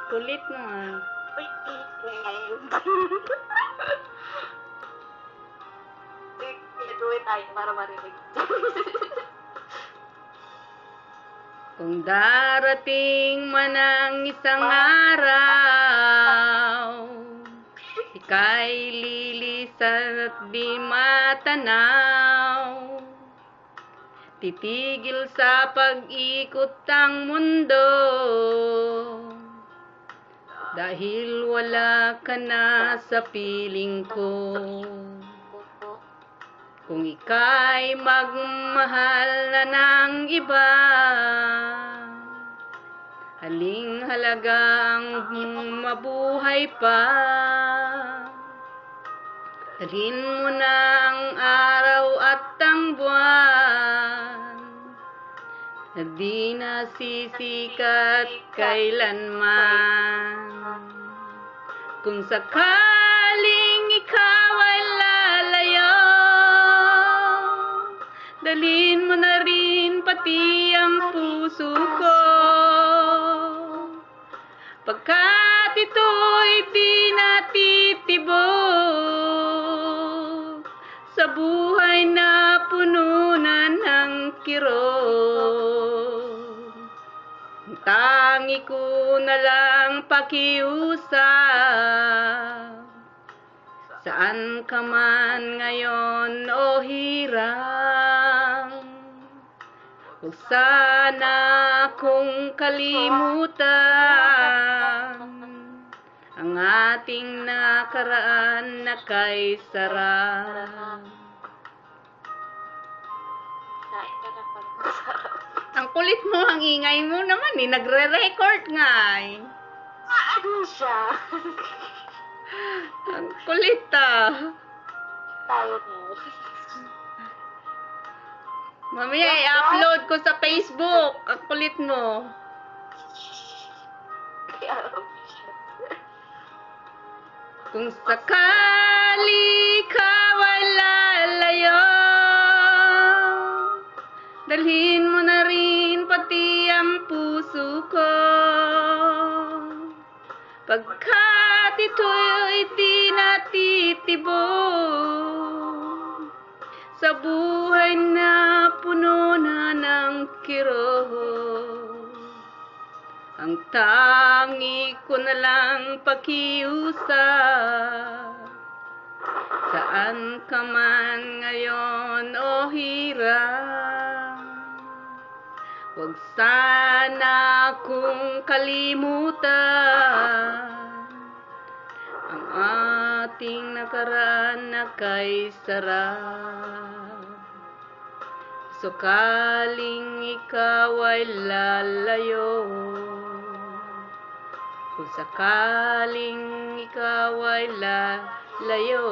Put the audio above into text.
Kulit mo ah. Uy, tuloy tayo para marinig. Kung darating man ang isang araw, ika'y lilisan at di matanaw. Titigil sa pag-ikot ang mundo, dahil wala ka na sa piling ko. Kung ika'y magmahal na ng iba, haling halagang mabuhay pa. Dalhin mo na ang araw at ang buwan, na di nasisikat kailanman. Kung sakaling ikaw ay lalayo, dalhin mo na rin pati ang puso ko, pagkat ito'y di natitibok sa buhay na puno na ng kirot. Ang tangi ko na lang pakiusap, saan ka man ngayon o hirang, huwag sana akong kalimutan ang ating nakaraan na kay sarap. Kain ka na pala. Masarap. Ang kulit mo, ang ingay mo naman eh, nagre-record nga eh. Ano siya? Ang kulit ah. Tayo mo. Mamaya i-upload ko sa Facebook. Ang kulit mo. Kaya alam siya. Kung sakali ikaw ay lalayo, dalhin mo na rin pati ang puso ko, pagkat ito'y di natitibok sa buhay na puno na ng kirot. Ang tangi ko na lang pakiusap, saan ka man ngayon o hirang, huwag sana akong kalimutan ang ating nakaraan na kay sarap. Sakaling ikaw ay lalayo, kung sakaling ikaw ay lalayo,